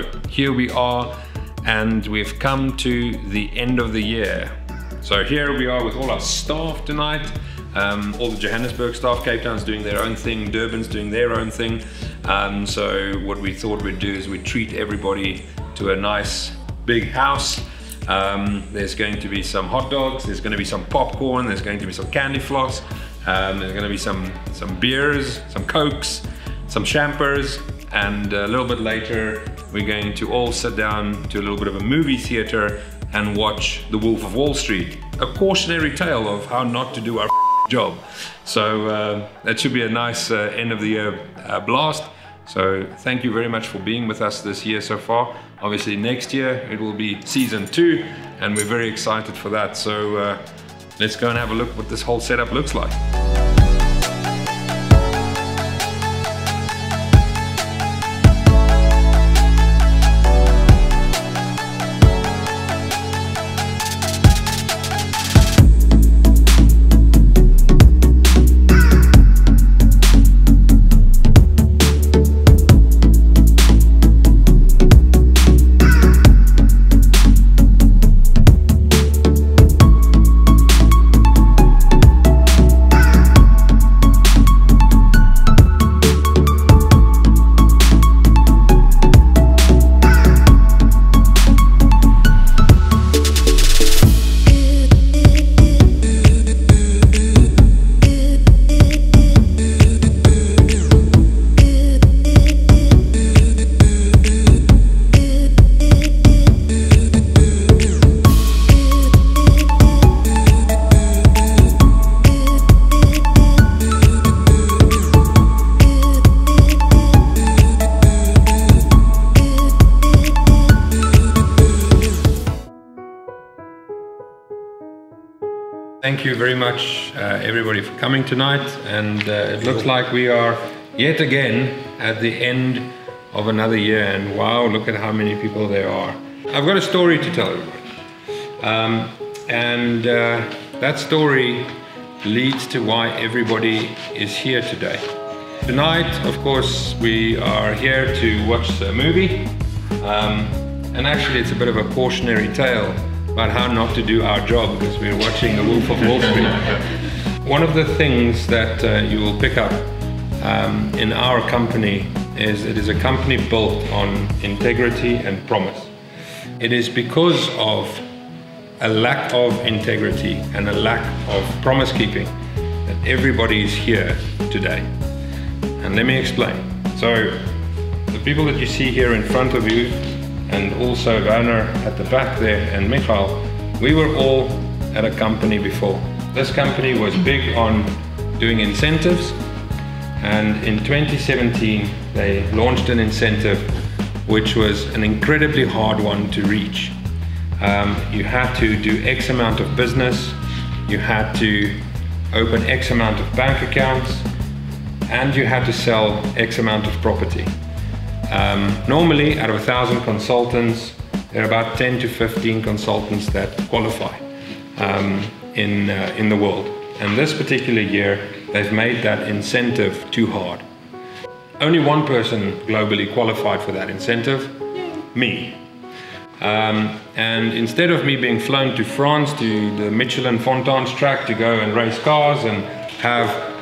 So here we are, and we've come to the end of the year. So here we are with all our staff tonight. All the Johannesburg staff, Cape Town's doing their own thing, Durban's doing their own thing. So what we thought we'd do is we'd treat everybody to a nice big house. There's going to be some hot dogs, there's going to be some popcorn, there's going to be some candy floss, there's going to be some beers, some cokes, some champers, and a little bit later we're going to all sit down to a little bit of a movie theater and watch The Wolf of Wall Street, a cautionary tale of how not to do our job. So that should be a nice end of the year blast. So thank you very much for being with us this year so far. Obviously next year it will be season 2, and we're very excited for that. So let's go and have a look what this whole setup looks like. Thank you very much everybody for coming tonight, and it looks like we are yet again at the end of another year, and wow, look at how many people there are. I've got a story to tell everybody, that story leads to why everybody is here today. Tonight, of course, we are here to watch a movie, and actually it's a bit of a cautionary tale about how not to do our job, because we're watching The Wolf of Wall Street. One of the things that you will pick up in our company is it is a company built on integrity and promise. It is because of a lack of integrity and a lack of promise keeping that everybody is here today. And let me explain. So the people that you see here in front of you, and also Werner at the back there, and Michael, we were all at a company before. This company was big on doing incentives, and in 2017 they launched an incentive which was an incredibly hard one to reach. You had to do X amount of business, you had to open X amount of bank accounts, and you had to sell X amount of property. Normally, out of 1,000 consultants, there are about 10 to 15 consultants that qualify in the world. And this particular year, they've made that incentive too hard. Only one person globally qualified for that incentive, me. And instead of me being flown to France to the Michelin Fontans track to go and race cars and have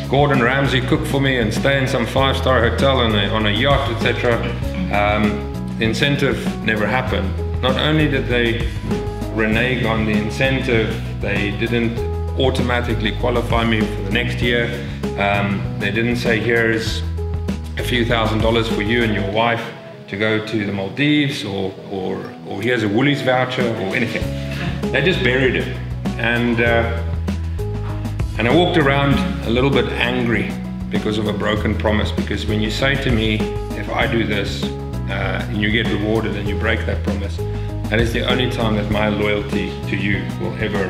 Gordon Ramsay cook for me and stay in some 5-star hotel on a yacht, etc. The incentive never happened. Not only did they renege on the incentive, they didn't automatically qualify me for the next year. They didn't say, here's a few $1,000s for you and your wife to go to the Maldives, or here's a Woolies voucher, or anything. They just buried it. And I walked around a little bit angry because of a broken promise, because when you say to me, if I do this, and you get rewarded and you break that promise, that is the only time that my loyalty to you will ever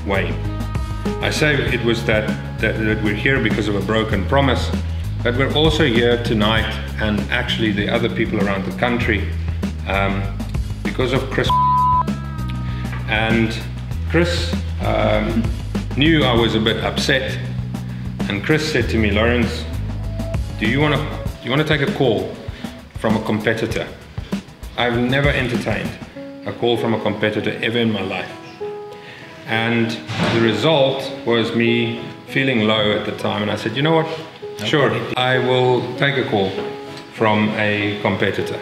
wane. I say it was that we're here because of a broken promise, but we're also here tonight, and actually the other people around the country, because of Chris. And Chris knew I was a bit upset, and Chris said to me, Lawrence, do you want to take a call from a competitor. I've never entertained a call from a competitor ever in my life. And the result was me feeling low at the time, and I said, you know what, sure, I will take a call from a competitor.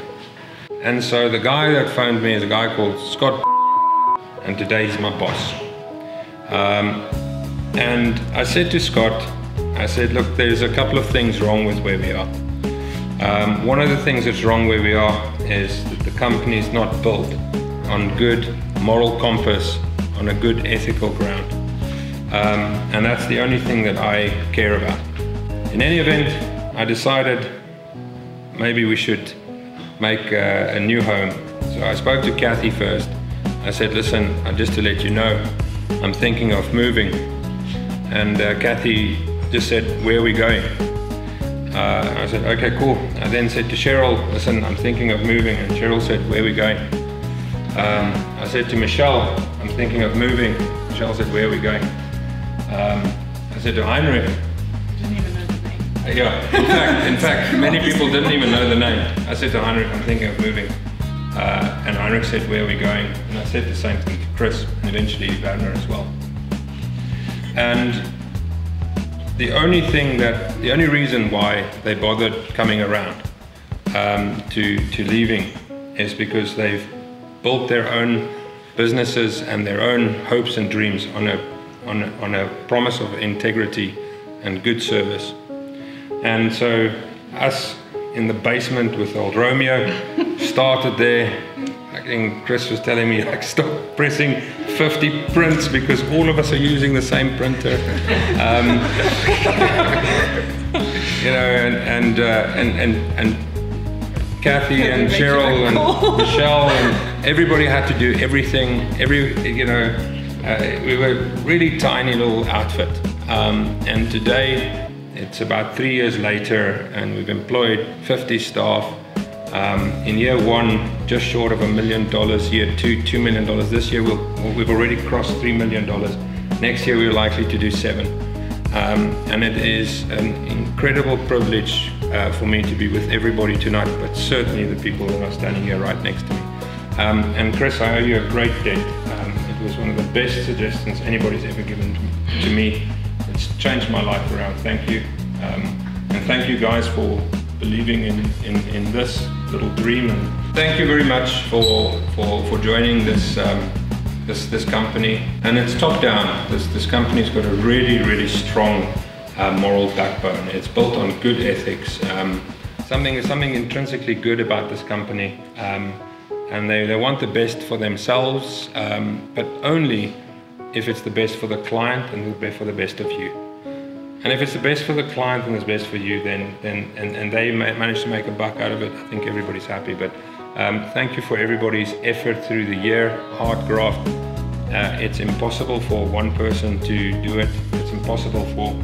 And so the guy that phoned me is a guy called Scott, and today he's my boss. And I said to Scott, I said, look, there's a couple of things wrong with where we are. One of the things that's wrong where we are is that the company is not built on good moral compass, on a good ethical ground. And that's the only thing that I care about. In any event, I decided maybe we should make a new home. So I spoke to Kathy first. I said, listen, just to let you know, I'm thinking of moving. And Kathy just said, where are we going? I said, okay, cool. I then said to Cheryl, listen, I'm thinking of moving. And Cheryl said, where are we going? I said to Michelle, I'm thinking of moving. Michelle said, where are we going? I said to Heinrich. Didn't even know the name. Yeah, in fact, many people didn't even know the name. I said to Heinrich, I'm thinking of moving. And Heinrich said, where are we going? And I said the same thing to Chris, and eventually Werner as well. And the only reason why they bothered coming around to leaving is because they've built their own businesses and their own hopes and dreams on a promise of integrity and good service. And so us in the basement with old Romeo started there. I think Chris was telling me, like, stop pressing 50 prints because all of us are using the same printer. You know, and Kathy and Cheryl and Michelle and everybody had to do everything. We were a really tiny little outfit. And today, it's about 3 years later, and we've employed 50 staff. In year one, just short of $1 million. Year two, $2 million. This year, we've already crossed $3 million. Next year, we're likely to do 7. And it is an incredible privilege for me to be with everybody tonight, but certainly the people that are standing here right next to me. And Chris, I owe you a great debt. It was one of the best suggestions anybody's ever given to me. It's changed my life around. Thank you. And thank you guys for believing in this little dream. And thank you very much for joining this company. And it's top down. This company's got a really strong moral backbone. It's built on good ethics. Something intrinsically good about this company. And they want the best for themselves, but only if it's the best for the client and for the best of you. And if it's the best for the client and the best for you, then they manage to make a buck out of it, I think everybody's happy. But thank you for everybody's effort through the year, hard graft. It's impossible for one person to do it. It's impossible for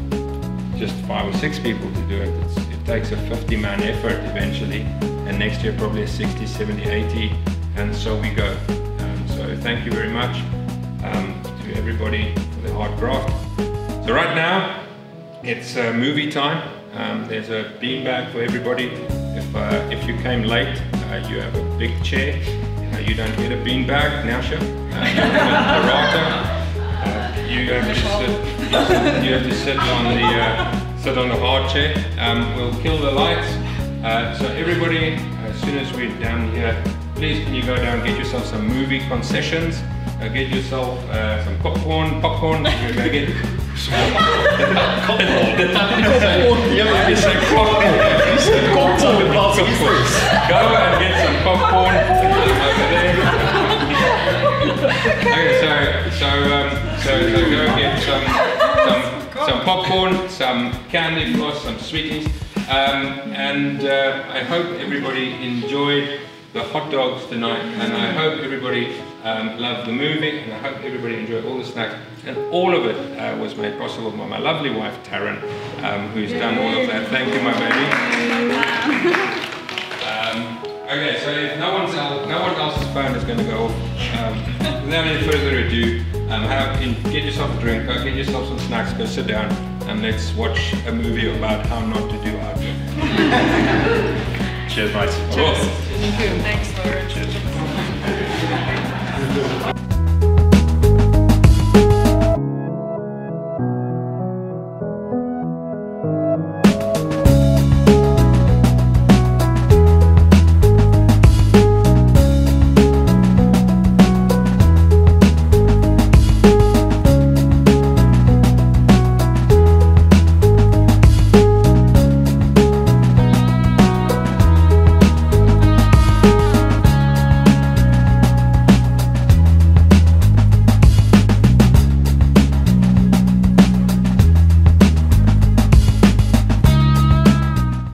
just 5 or 6 people to do it. It takes a 50-man effort eventually, and next year probably a 60, 70, 80, and so we go. So thank you very much to everybody for the hard graft. So right now, it's movie time. There's a beanbag for everybody. If you came late, you have a big chair. You don't get a beanbag now, sure. You have a rata. You have to sit on the hard chair. We'll kill the lights. So everybody, as soon as we're down here, please can you go down, get yourself some movie concessions. Get yourself some popcorn. You're gonna get Go and get some popcorn over there. Okay, so go get some popcorn, some candy floss, some sweeties, and I hope everybody enjoyed the hot dogs tonight, and I hope everybody loved the movie, and I hope everybody enjoyed all the snacks, and all of it was made possible by my lovely wife Taryn, who's done all of that. Thank you, my baby. Okay, so if no one else's phone is going to go off, without any further ado, get yourself a drink, go get yourself some snacks, go sit down, and let's watch a movie about how not to do our job. Cheers, mate. Cheers. Thank you. Thanks, Laura. Cheers.